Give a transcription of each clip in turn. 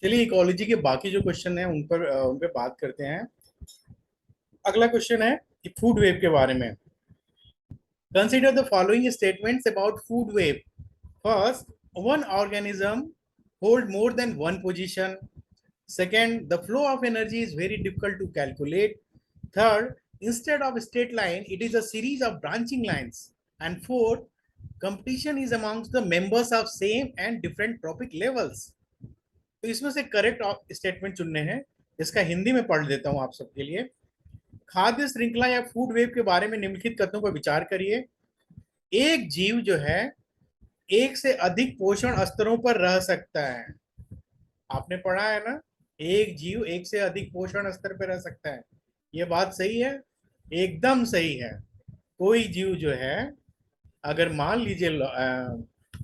चलिए इकोलॉजी के बाकी जो क्वेश्चन है उन पर बात करते हैं। अगला क्वेश्चन है कि फूड वेव के बारे में। Consider the following statements about food web. First, one organism hold more than one position. Second, the flow of energy is very difficult to calculate. Third, instead of a straight line, it is a series of branching lines. And fourth, competition is amongst the members of same and different trophic levels. तो इसमें से correct statement चुनने हैं। इसका हिंदी में पढ़ देता हूं आप सबके लिए। खाद्य श्रृंखला या फूड वेव के बारे में निम्नलिखित कथनों पर विचार करिए। एक जीव जो है एक से अधिक पोषण स्तरों पर रह सकता है। आपने पढ़ा है ना, एक जीव एक से अधिक पोषण स्तर पर रह सकता है। ये बात सही है, एकदम सही है। कोई जीव जो है, अगर मान लीजिए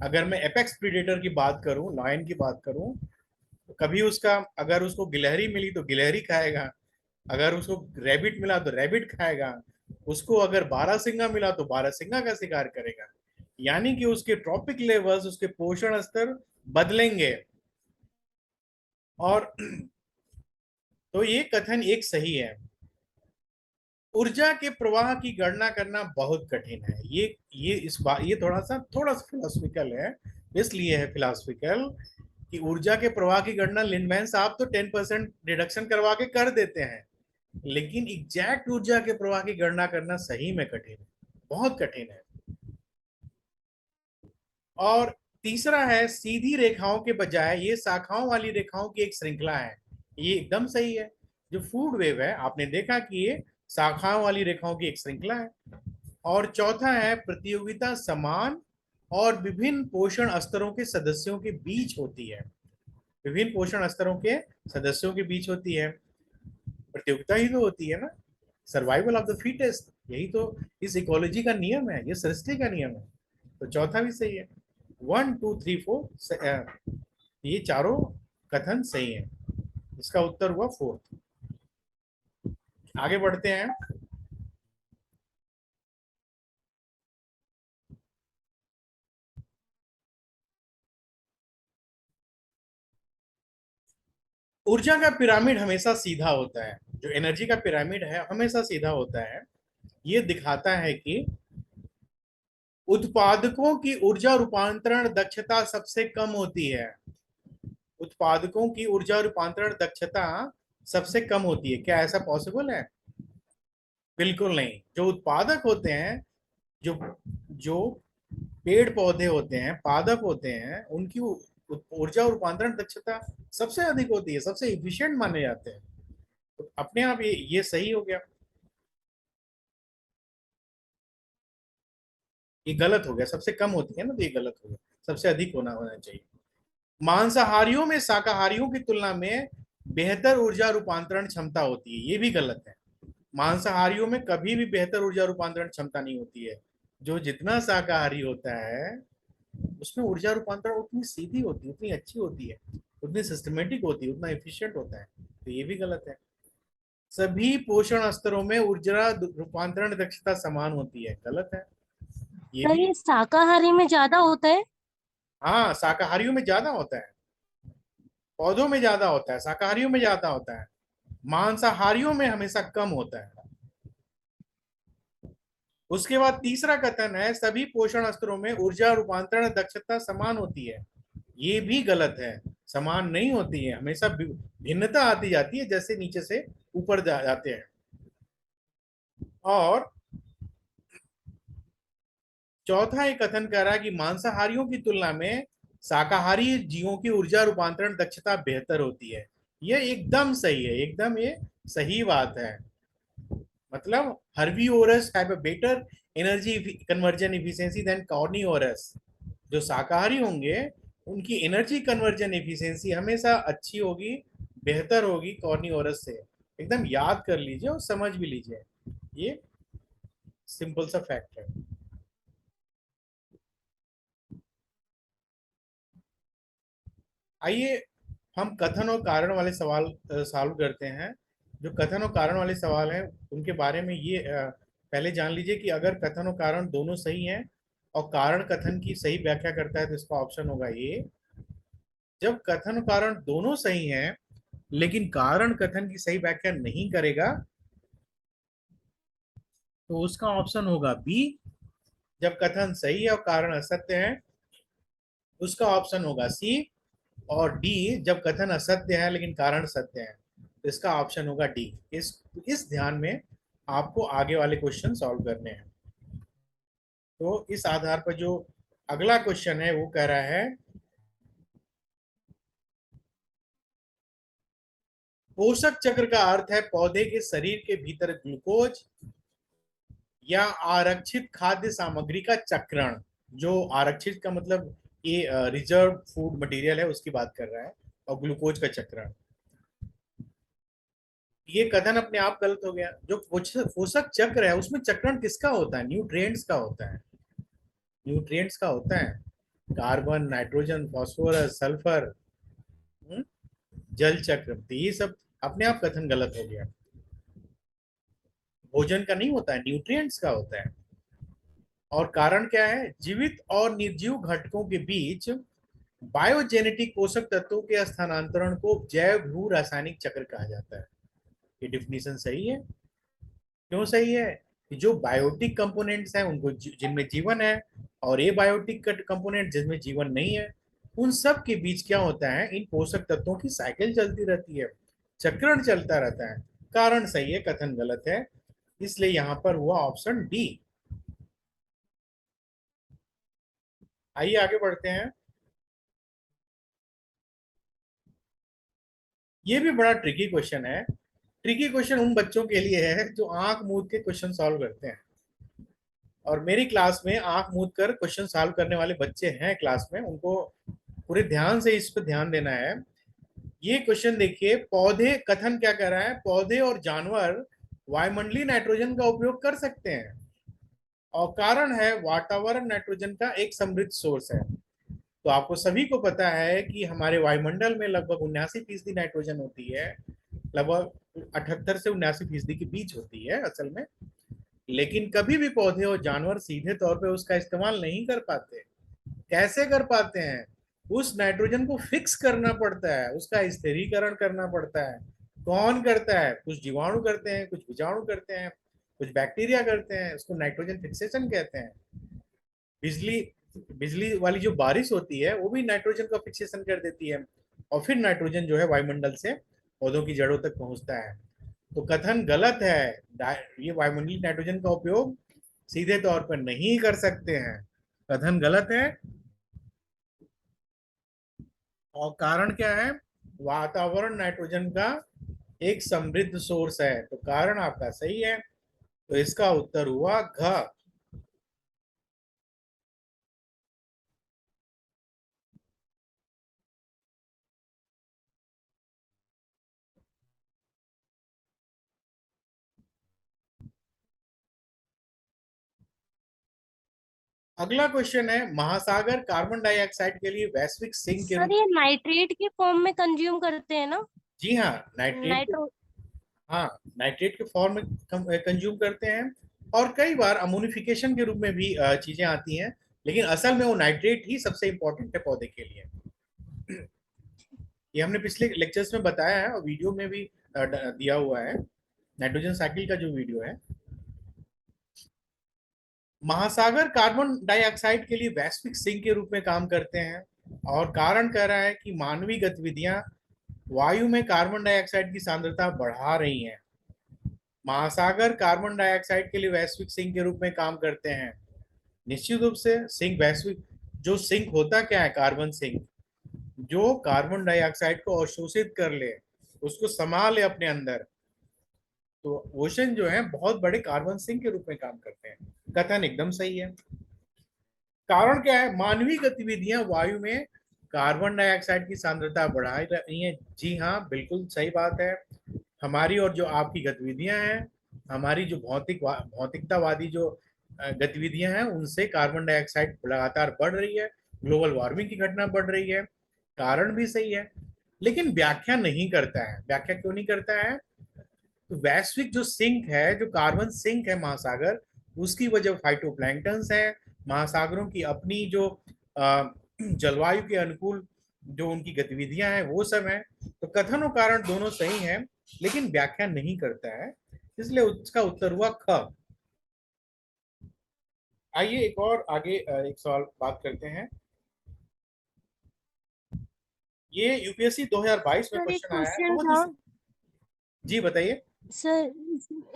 अगर मैं एपेक्स प्रीडेटर की बात करूं, लायन की बात करूं, तो कभी उसका अगर उसको गिलहरी मिली तो गिलहरी खाएगा, अगर उसको रैबिट मिला तो रैबिट खाएगा, उसको अगर बारहसिंगा मिला तो बारहसिंगा का शिकार करेगा। यानी कि उसके ट्रॉपिक लेवल्स, उसके पोषण स्तर बदलेंगे। और तो ये कथन एक सही है। ऊर्जा के प्रवाह की गणना करना बहुत कठिन है। ये इस बात ये थोड़ा सा फिलोसफिकल है। इसलिए है फिलोसफिकल कि ऊर्जा के प्रवाह की गणना लिंडमैन साहब तो 10% रिडक्शन करवा के कर देते हैं, लेकिन एग्जैक्ट ऊर्जा के प्रवाह की गणना करना सही में कठिन है, बहुत कठिन है। और तीसरा है, सीधी रेखाओं के बजाय ये शाखाओं वाली रेखाओं की एक श्रृंखला है। ये एकदम सही है। जो फूड वेव है, आपने देखा कि ये शाखाओं वाली रेखाओं की एक श्रृंखला है। और चौथा है, प्रतियोगिता समान और विभिन्न पोषण स्तरों के सदस्यों के बीच होती है। विभिन्न पोषण स्तरों के सदस्यों के बीच होती है। प्रतियोगिता ही तो होती है ना, सर्वाइवल ऑफ द फिटेस्ट। यही तो इस इकोलॉजी का नियम है, ये सृष्टि का नियम है। तो चौथा भी सही है। 1 2 3 4 ये चारों कथन सही है। इसका उत्तर हुआ फोर्थ। आगे बढ़ते हैं। ऊर्जा का पिरामिड हमेशा सीधा होता है। जो एनर्जी का पिरामिड है हमेशा सीधा होता है। ये दिखाता है कि उत्पादकों की ऊर्जा रूपांतरण दक्षता सबसे कम होती है। उत्पादकों की ऊर्जा रूपांतरण दक्षता सबसे कम होती है। क्या ऐसा पॉसिबल है? बिल्कुल नहीं। जो उत्पादक होते हैं, जो जो पेड़ पौधे होते हैं, पादप होते हैं, उनकी ऊर्जा रूपांतरण दक्षता सबसे अधिक होती है, सबसे इफिशिएंट माने जाते हैं। तो अपने आप ये सही हो गया। ये गलत हो गया, सबसे कम होती है ना, तो ये गलत हो गया। सबसे अधिक होना होना चाहिए। मांसाहारियों में शाकाहारियों की तुलना में बेहतर ऊर्जा रूपांतरण क्षमता होती है। ये भी गलत है। मांसाहारियों में कभी भी बेहतर ऊर्जा रूपांतरण क्षमता नहीं होती है। जो जितना शाकाहारी होता है उसमें ऊर्जा रूपांतरण उतनी सीधी होती है, उतनी अच्छी होती है, उतनी सिस्टमेटिक होती है, उतना एफिशिएंट होता है। तो ये भी गलत है। सभी पोषण स्तरों में ऊर्जा रूपांतरण दक्षता समान होती है, गलत है ये सर, भी। ये शाकाहारी में ज्यादा होता है। हाँ, शाकाहारियों में ज्यादा होता है, पौधों में ज्यादा होता है, शाकाहारियों में ज्यादा होता है, मांसाहारियों में हमेशा कम होता है। उसके बाद तीसरा कथन है, सभी पोषण स्तरों में ऊर्जा रूपांतरण दक्षता समान होती है। ये भी गलत है। समान नहीं होती है, हमेशा भिन्नता आती जाती है, जैसे नीचे से ऊपर जाते हैं। और चौथा एक कथन कह रहा है कि मांसाहारियों की तुलना में शाकाहारी जीवों की ऊर्जा रूपांतरण दक्षता बेहतर होती है। ये एकदम सही है, एकदम ये सही बात है। मतलब herbivores have a better energy conversion efficiency than carnivores. जो शाकाहारी होंगे उनकी एनर्जी कन्वर्जन एफिशिएंसी हमेशा अच्छी होगी, बेहतर होगी कार्निवोरस से। एकदम याद कर लीजिए और समझ भी लीजिए, ये सिंपल सा फैक्ट है। आइए हम कथन और कारण वाले सवाल सॉल्व करते हैं। जो कथन और कारण वाले सवाल हैं उनके बारे में ये पहले जान लीजिए कि अगर कथन और कारण दोनों सही हैं और कारण कथन की सही व्याख्या करता है तो इसका ऑप्शन होगा ए। जब कथन कारण दोनों सही हैं लेकिन कारण कथन की सही व्याख्या नहीं करेगा, तो उसका ऑप्शन होगा बी। जब कथन सही है और कारण असत्य है, उसका ऑप्शन होगा सी। और डी, जब कथन असत्य है लेकिन कारण सत्य है, तो इसका ऑप्शन होगा डी। इस ध्यान में आपको आगे वाले क्वेश्चन सॉल्व करने हैं। तो इस आधार पर जो अगला क्वेश्चन है वो कह रहा है, पोषक चक्र का अर्थ है पौधे के शरीर के भीतर ग्लूकोज या आरक्षित खाद्य सामग्री का चक्रण। जो आरक्षित का मतलब ये रिजर्व फूड मटेरियल है उसकी बात कर रहा है, और ग्लूकोज का चक्रण। ये कथन अपने आप गलत हो गया। जो पोषक चक्र है उसमें चक्रण किसका होता है? न्यूट्रिएंट्स का होता है। न्यूट्रिएंट्स का होता है, कार्बन, नाइट्रोजन, फास्फोरस, सल्फर, जल चक्र। तो ये सब अपने आप कथन गलत हो गया। भोजन का नहीं होता है, न्यूट्रिएंट्स का होता है। और कारण क्या है? जीवित और निर्जीव घटकों के बीच बायोजेनेटिक पोषक तत्वों के स्थानांतरण को जैव भू रासायनिक चक्र कहा जाता है। ये डिफिनीशन सही है। क्यों सही है? कि जो बायोटिक कंपोनेंट्स हैं उनको जिनमें जीवन है, और ये बायोटिक कंपोनेंट जिनमें जीवन नहीं है, उन सब के बीच क्या होता है? इन पोषक तत्वों की साइकिल चलती रहती है, चक्रण चलता रहता है। कारण सही है, कथन गलत है। इसलिए यहां पर हुआ ऑप्शन डी। आइए आगे बढ़ते हैं। ये भी बड़ा ट्रिकी क्वेश्चन है। ट्रिकी क्वेश्चन उन बच्चों के लिए है जो आंख मूंद के क्वेश्चन सॉल्व करते हैं। और मेरी क्लास में आंख मूंद कर क्वेश्चन सॉल्व करने वाले बच्चे हैं क्लास में, उनको पूरे ध्यान से इस पर ध्यान देना है। ये क्वेश्चन देखिए, पौधे, कथन क्या कह रहा है? पौधे और जानवर वायुमंडलीय नाइट्रोजन का उपयोग कर सकते हैं, और कारण है वातावरण नाइट्रोजन का एक समृद्ध सोर्स है। तो आपको सभी को पता है कि हमारे वायुमंडल में लगभग 79% नाइट्रोजन होती है। लगभग 78 से 79% के बीच होती है असल में। लेकिन कभी भी पौधे और जानवर सीधे तौर पे उसका इस्तेमाल नहीं कर पाते। कैसे कर पाते हैं? उस नाइट्रोजन को फिक्स करना पड़ता है, उसका स्थिरीकरण करना पड़ता है। कौन करता है? कुछ जीवाणु करते हैं, कुछ बीजाणु करते हैं, कुछ बैक्टीरिया करते हैं। उसको नाइट्रोजन फिक्सेशन कहते हैं। बिजली बिजली वाली जो बारिश होती है वो भी नाइट्रोजन का फिक्सेशन कर देती है, और फिर नाइट्रोजन जो है वायुमंडल से पौधों की जड़ों तक पहुंचता है। तो कथन गलत है। ये वायुमंडलीय नाइट्रोजन का उपयोग सीधे तौर पर नहीं कर सकते हैं। कथन गलत है। और कारण क्या है? वातावरण नाइट्रोजन का एक समृद्ध सोर्स है। तो कारण आपका सही है। तो इसका उत्तर हुआ घ। अगला क्वेश्चन है, महासागर कार्बन डाइऑक्साइड के लिए वैश्विक सिंक के सर रूप। ये नाइट्रेट के फॉर्म में कंज्यूम करते हैं ना? जी हाँ, नाइट्रेट। नाइट्रो हाँ, नाइट्रेट के फॉर्म में कंज्यूम करते हैं। और कई बार अमोनिफिकेशन के रूप में भी चीजें आती हैं, लेकिन असल में वो नाइट्रेट ही सबसे इंपॉर्टेंट है पौधे के लिए। ये हमने पिछले लेक्चर्स में बताया है, और वीडियो में भी दिया हुआ है, नाइट्रोजन साइकिल का जो वीडियो है। महासागर कार्बन डाइऑक्साइड के लिए वैश्विक सिंक के रूप में काम करते हैं, और कारण कह रहा है कि मानवीय गतिविधियां वायु में कार्बन डाइऑक्साइड की सांद्रता बढ़ा रही हैं। महासागर कार्बन डाइऑक्साइड के लिए वैश्विक सिंक के रूप में काम करते हैं। निश्चित रूप से सिंक वैश्विक, जो सिंक होता क्या है? कार्बन सिंक, जो कार्बन डाइऑक्साइड को अवशोषित कर ले, उसको समा ले अपने अंदर। तो ओशन जो है बहुत बड़े कार्बन सिंक के रूप में काम करते हैं। कथन एकदम सही है। कारण क्या है? मानवीय गतिविधियां वायु में कार्बन डाइऑक्साइड की सांद्रता बढ़ा रही हैं। जी हाँ, बिल्कुल सही बात है। हमारी और जो आपकी गतिविधियां हैं, हमारी जो भौतिकतावादी जो गतिविधियां हैं, उनसे कार्बन डाइऑक्साइड लगातार बढ़ रही है। ग्लोबल वार्मिंग की घटना बढ़ रही है। कारण भी सही है, लेकिन व्याख्या नहीं करता है। व्याख्या क्यों नहीं करता है? तो वैश्विक जो सिंक है, जो कार्बन सिंक है महासागर, उसकी वजह फाइटोप्लैंक्टन्स है। महासागरों की अपनी जो जलवायु के अनुकूल जो उनकी गतिविधियां हैं वो सब हैं। तो कथन और कारण दोनों सही हैं, लेकिन व्याख्या नहीं करता है, इसलिए उसका उत्तर हुआ ख। आइए एक और आगे एक सवाल बात करते हैं। ये यूपीएससी 2022 में सर एक क्वेश्चन आया है, क्वेश्चन बहुत ही। था। जी बताइए। सर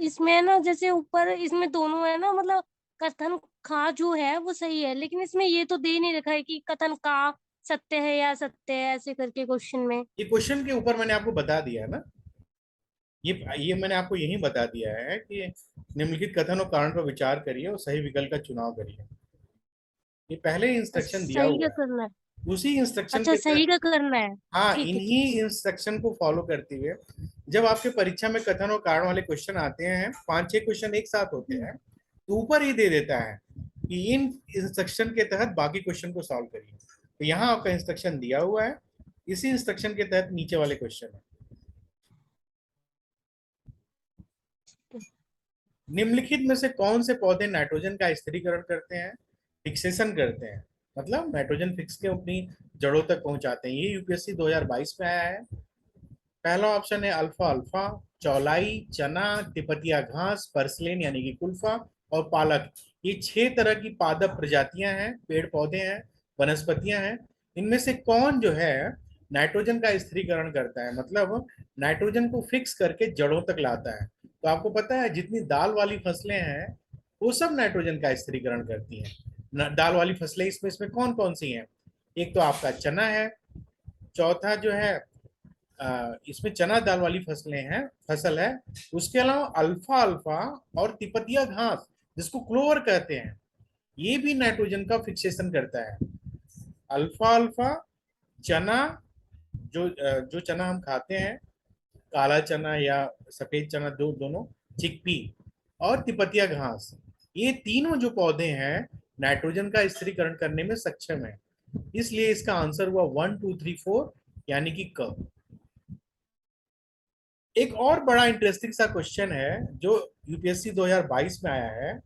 इसमें ना जैसे ऊपर इसमें दोनों है ना, मतलब कथन खा जो है वो सही है, लेकिन इसमें ये तो दे नहीं रखा है कि कथन का सत्य है या सत्य है, ऐसे करके क्वेश्चन में। ये क्वेश्चन के ऊपर मैंने आपको बता दिया है ना, ये मैंने आपको यही बता दिया है कि निम्नलिखित कथन और कारण पर विचार करिए और सही विकल्प का चुनाव करिए। ये पहले इंस्ट्रक्शन दिया सही क्या हुआ है, करना है? उसी इंस्ट्रक्शन अच्छा, के सही तहत। क्या करना है? हाँ, ठीक है, इन्हीं ठीक है। इंस्ट्रक्शन को फॉलो करते हुए जब आपके परीक्षा में कथन और कारण वाले क्वेश्चन आते हैं, 5-6 क्वेश्चन एक साथ होते हम्म, हैं, तो ऊपर ही दे देता है कि इन इंस्ट्रक्शन के तहत बाकी क्वेश्चन को सॉल्व करिए। तो यहाँ आपका इंस्ट्रक्शन दिया हुआ है, इसी इंस्ट्रक्शन के तहत नीचे वाले क्वेश्चन है। ठीक निम्नलिखित में से कौन से पौधे नाइट्रोजन का स्थिरीकरण करते हैं, फिक्सेशन करते हैं, मतलब नाइट्रोजन फिक्स के अपनी जड़ों तक पहुंचाते हैं? ये यूपीएससी 2022 में आया है। पहला ऑप्शन है अल्फा अल्फा, चौलाई, चना, तिपतिया घास, परसलेन यानी कि कुल्फा, और पालक। ये 6 तरह की पादप प्रजातियां हैं, पेड़ पौधे हैं, वनस्पतियां हैं। इनमें से कौन जो है नाइट्रोजन का स्थिरीकरण करता है, मतलब नाइट्रोजन को फिक्स करके जड़ों तक लाता है? तो आपको पता है जितनी दाल वाली फसलें हैं वो सब नाइट्रोजन का स्थिरीकरण करती हैं। दाल वाली फसलें इसमें इसमें कौन कौन सी हैं? एक तो आपका चना है, चौथा जो है इसमें चना दाल वाली फसलें हैं, फसल है। उसके अलावा अल्फा अल्फा और तिपतिया घास, जिसको क्लोवर कहते हैं, ये भी नाइट्रोजन का फिक्सेशन करता है। अल्फा अल्फा, चना, जो चना हम खाते हैं, काला चना या सफेद चना, दोनों, चिकपी, और तिपतिया घास, ये तीनों जो पौधे हैं नाइट्रोजन का स्थिरीकरण करने में सक्षम है। इसलिए इसका आंसर हुआ 1 2 3 4, यानी कि क। एक और बड़ा इंटरेस्टिंग सा क्वेश्चन है जो यूपीएससी 2022 में आया है,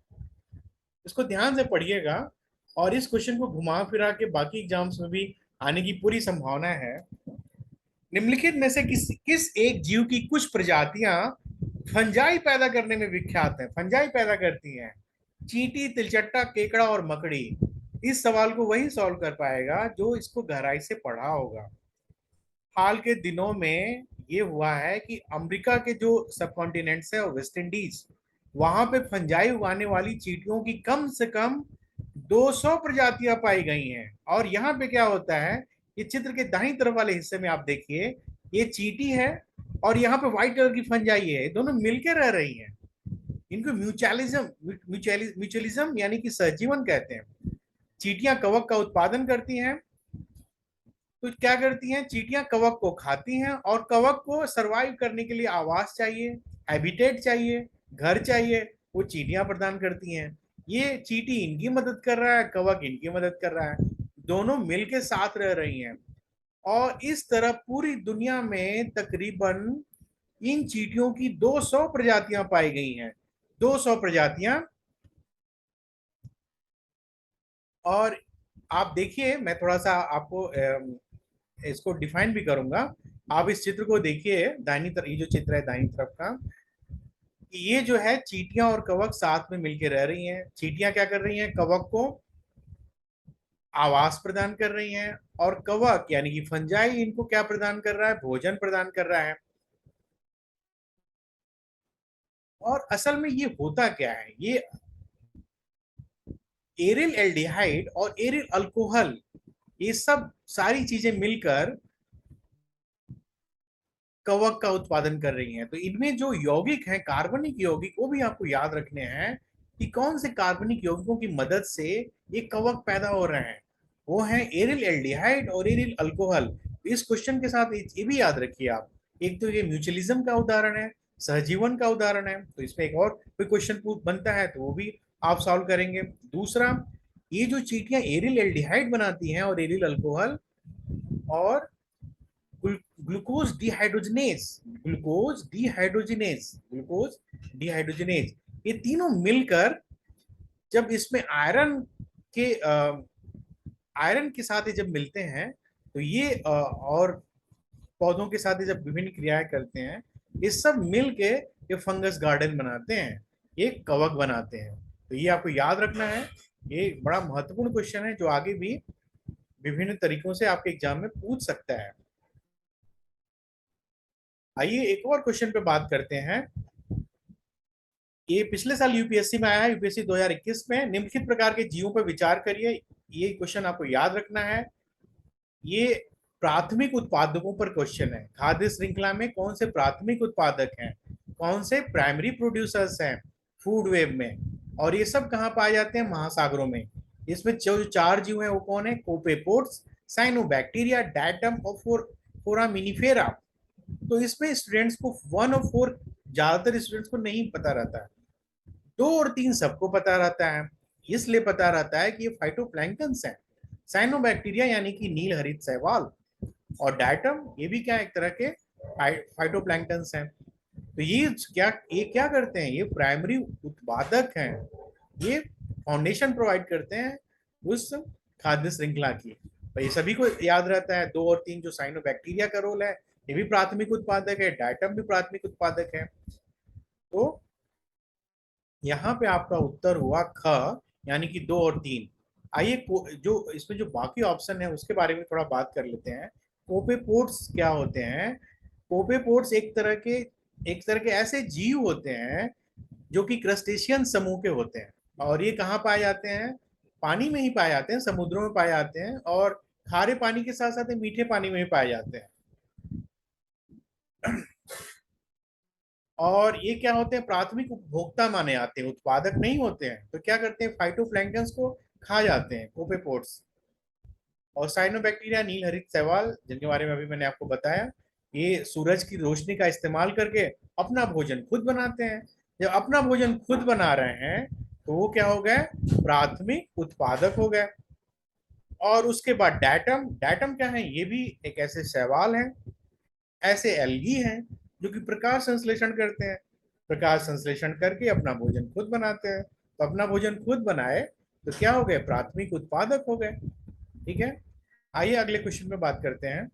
इसको ध्यान से पढ़िएगा, और इस क्वेश्चन को घुमा फिरा के बाकी एग्जाम्स में भी आने की पूरी संभावना है। निम्नलिखित में से किस किस एक जीव की कुछ प्रजातियां फंजाई पैदा करने में विख्यात हैं? फंजाई पैदा करती हैं, चींटी, तिलचट्टा, केकड़ा और मकड़ी। इस सवाल को वही सॉल्व कर पाएगा जो इसको गहराई से पढ़ा होगा। हाल के दिनों में ये हुआ है कि अमेरिका के जो सब कॉन्टिनेंट्स है और वेस्ट इंडीज, वहां पे फंजाई उगाने वाली चींटियों की कम से कम 200 प्रजातियां पाई गई हैं। और यहाँ पे क्या होता है, ये चित्र के दाहिनी तरफ वाले हिस्से में आप देखिए, ये चींटी है और यहाँ पे व्हाइट कलर की फंजाई है, दोनों मिलकर रह रही हैं। इनको म्यूचुअलिज्म यानी कि सहजीवन कहते हैं। चींटियां कवक का उत्पादन करती हैं। तो क्या करती हैं चींटियां, कवक को खाती हैं, और कवक को सरवाइव करने के लिए आवास चाहिए, हैबिटेट चाहिए, घर चाहिए, वो चींटियां प्रदान करती हैं। ये चींटी इनकी मदद कर रहा है, कवक इनकी मदद कर रहा है, दोनों मिलके साथ रह रही हैं। और इस तरह पूरी दुनिया में तकरीबन इन चींटियों की 200 प्रजातियां पाई गई हैं, 200 प्रजातियां। और आप देखिए, मैं थोड़ा सा आपको इसको डिफाइन भी करूंगा। आप इस चित्र को देखिए, दाहिनी तरफ, ये जो चित्र है दाहिनी तरफ का, ये जो है चींटियां और कवक साथ में मिलकर रह रही हैं। चींटियां क्या कर रही हैं, कवक को आवास प्रदान कर रही हैं, और कवक यानी कि फंजाई इनको क्या प्रदान कर रहा है, भोजन प्रदान कर रहा है। और असल में ये होता क्या है, ये एरिल एल्डिहाइड और एरिल अल्कोहल, ये सब सारी चीजें मिलकर कवक का उत्पादन कर रही हैं। तो इनमें जो यौगिक हैं, कार्बनिक यौगिक, वो भी आपको याद रखने हैं कि कौन से कार्बनिक यौगिकों की मदद से ये कवक पैदा हो रहे हैं। वो है एरिल एल्डिहाइड और एरिल अल्कोहल। इस क्वेश्चन के साथ ये भी याद रखिए आप। एक तो ये म्यूचुअलिज्म का उदाहरण है, सहजीवन का उदाहरण है, तो इसमें एक और कोई क्वेश्चन बनता है तो वो भी आप सॉल्व करेंगे। दूसरा, ये जो चींटियां एरिल एल्डिहाइड बनाती हैं और एरिल अल्कोहल और ग्लूकोज डिहाइड्रोजनेज, ग्लूकोज डिहाइड्रोजनेज, ये तीनों मिलकर जब इसमें आयरन के साथ ये जब मिलते हैं, तो ये और पौधों के साथ ये जब विभिन्न क्रियाएं करते हैं, ये सब मिल के ये फंगस गार्डन बनाते हैं, ये कवक बनाते हैं। तो ये आपको याद रखना है, ये बड़ा महत्वपूर्ण क्वेश्चन है जो आगे भी विभिन्न तरीकों से आपके एग्जाम में पूछ सकता है। आइए एक और क्वेश्चन पे बात करते हैं। ये पिछले साल यूपीएससी में आया है, यूपीएससी 2021 में। निम्नलिखित प्रकार के जीवों पर विचार करिए। ये क्वेश्चन आपको याद रखना है। ये प्राथमिक उत्पादकों पर क्वेश्चन है। खाद्य श्रृंखला में कौन से प्राथमिक उत्पादक हैं, कौन से प्राइमरी प्रोड्यूसर्स हैं फूड वेब में, और ये सब कहाँ पाए जाते हैं? महासागरों में। इसमें जो चार जीव हैं वो कौन है? कोपेपोड्स, साइनोबैक्टीरिया, डायटम और फोरामिनिफेरा। तो इसमें स्टूडेंट्स को 1 और 4 ज्यादातर स्टूडेंट्स को नहीं पता रहता है, 2 और 3 सबको पता रहता है। इसलिए पता रहता है कि ये फाइटोप्लैंक्टन्स हैं। साइनोबैक्टीरिया यानी कि नील हरित शैवाल, और डायटम ये भी क्या एक तरह के फाइटोप्लैंक्टन्स हैं। तो ये क्या करते हैं? ये प्राइमरी उत्पादक हैं, ये फाउंडेशन प्रोवाइड करते हैं उस खाद्य श्रृंखला की। तो ये सभी को याद रहता है। 2 और 3 जो साइनोबैक्टीरिया का रोल है, ये भी प्राथमिक उत्पादक है, डायटम भी प्राथमिक उत्पादक है। तो यहाँ पे आपका उत्तर हुआ ख, यानी कि 2 और 3। आइए जो इसमें जो बाकी ऑप्शन है उसके बारे में थोड़ा बात कर लेते हैं। कोपेपोड्स क्या होते हैं? कोपेपोड्स एक तरह के ऐसे जीव होते हैं जो कि क्रस्टेशियन समूह के होते हैं, और ये कहाँ पाए जाते हैं? पानी में ही पाए जाते हैं, समुद्रों में पाए जाते हैं, और खारे पानी के साथ साथ मीठे पानी में भी पाए जाते हैं। और ये क्या होते हैं? प्राथमिक उपभोक्ता माने जाते हैं, उत्पादक नहीं होते हैं। तो क्या करते हैं? फाइटोप्लैंक्टन्स को खा जाते हैं कोपेपोड्स। और साइनोबैक्टीरिया नील हरित शैवाल, जिनके बारे में अभी मैंने आपको बताया, ये सूरज की रोशनी का इस्तेमाल करके अपना भोजन खुद बनाते हैं। जब अपना भोजन खुद बना रहे हैं तो वो क्या हो गए? प्राथमिक उत्पादक हो गए। और उसके बाद डायटम। डायटम क्या है? ये भी एक ऐसे शैवाल हैं, ऐसे एल्गी हैं जो कि प्रकाश संश्लेषण करते हैं। प्रकाश संश्लेषण करके अपना भोजन खुद बनाते हैं। तो अपना भोजन खुद बनाए तो क्या हो गए? प्राथमिक उत्पादक हो गए। ठीक है, आइए अगले क्वेश्चन पे बात करते हैं।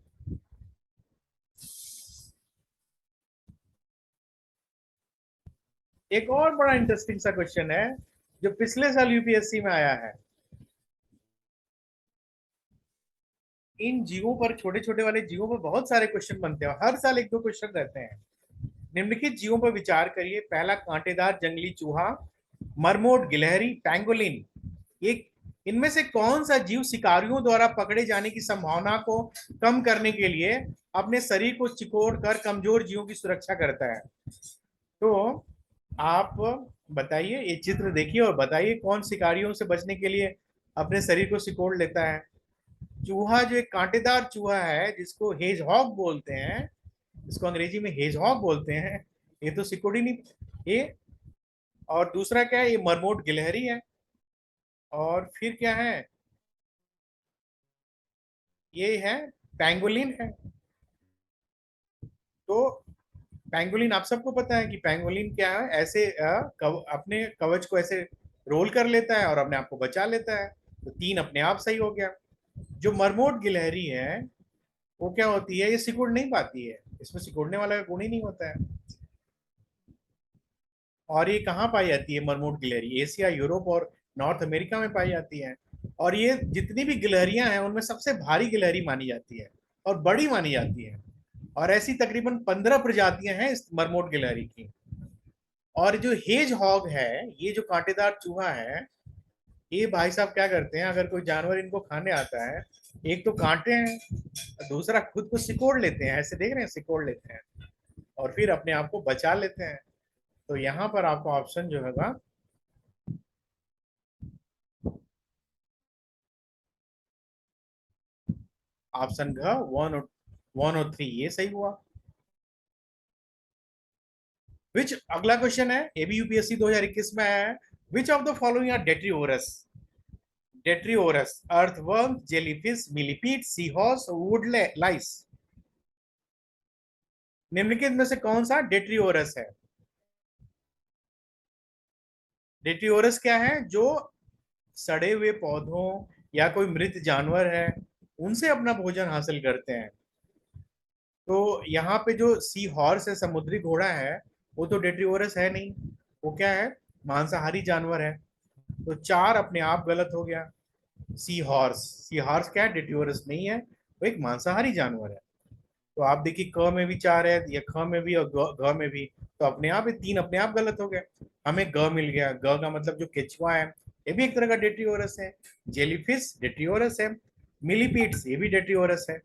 एक और बड़ा इंटरेस्टिंग सा क्वेश्चन है जो पिछले साल यूपीएससी में आया है। इन जीवों पर, छोटे छोटे वाले जीवों पर बहुत सारे क्वेश्चन बनते हैं, हर साल 1-2 क्वेश्चन रहते हैं। निम्नलिखित जीवों पर विचार करिए। पहला, कांटेदार जंगली चूहा, मरमोट, गिलहरी, पैंगोलिन। ये इनमें से कौन सा जीव शिकारियों द्वारा पकड़े जाने की संभावना को कम करने के लिए अपने शरीर को सिकोड़ कर कमजोर जीवों की सुरक्षा करता है? तो आप बताइए, ये चित्र देखिए और बताइए कौन शिकारियों से बचने के लिए अपने शरीर को सिकोड़ लेता है? चूहा, जो एक कांटेदार चूहा है जिसको हेजहॉग बोलते हैं, इसको अंग्रेजी में हेजहॉग बोलते हैं, ये तो सिकोड़ ही नहीं। ये, और दूसरा क्या है? ये मरमोट गिलहरी है। और फिर क्या है? ये है पैंगोलिन है। तो पैंगोलिन, आप सबको पता है कि पैंगोलिन क्या है? ऐसे अपने कवच को ऐसे रोल कर लेता है और अपने आप को बचा लेता है। तो 3 अपने आप सही हो गया। जो मरमोट गिलहरी है वो क्या होती है? ये सिकुड़ नहीं पाती है, इसमें सिकुड़ने वाला गुण ही नहीं होता है। और ये कहाँ पाई जाती है मरमोट गिलहरी? एशिया, यूरोप और नॉर्थ अमेरिका में पाई जाती है। और ये जितनी भी गिलहरियां हैं उनमें सबसे भारी गिलहरी मानी जाती है और बड़ी मानी जाती है। और ऐसी तकरीबन 15 प्रजातियां हैं इस मरमोट गिलहरी की। और जो हेज हॉग है, ये जो कांटेदार चूहा है, ये भाई साहब क्या करते हैं? अगर कोई जानवर इनको खाने आता है, एक तो कांटे हैं, दूसरा खुद को सिकोड़ लेते हैं, ऐसे देख रहे हैं, सिकोड़ लेते हैं और फिर अपने आप को बचा लेते हैं। तो यहाँ पर आपका ऑप्शन जो होगा ऑप्शन घ, 1 और 3, ये सही हुआ। विच, अगला क्वेश्चन है, ये भी यूपीएससी 2021 में आया है। Which of the following are detritivores? Detritivores, earthworm, jellyfish, millipede, sea horse, woodlice. निम्नलिखित में से कौन सा डेट्रीओरस है? डेट्रीओरस क्या है? जो सड़े हुए पौधों या कोई मृत जानवर है उनसे अपना भोजन हासिल करते हैं। तो यहाँ पे जो सी हॉर्स है, समुद्री घोड़ा है, वो तो डेट्रीवोरस है नहीं, वो क्या है, मांसाहारी जानवर है। तो चार अपने आप गलत हो गया। सी हॉर्स, सी हॉर्स क्या है, डेट्रीवोरस नहीं है, वो एक मांसाहारी जानवर है। तो आप देखिए क में भी चार है, या ख में भी और घ में भी, तो अपने आप ये तीन अपने आप गलत हो गए। हमें ग मिल गया, ग का मतलब जो केचुआ है, ये भी एक तरह का डेट्रीओरस है। जेलीफिश डेट्रीओरस है। मिलीपीड्स ये भी डेट्रीओरस है।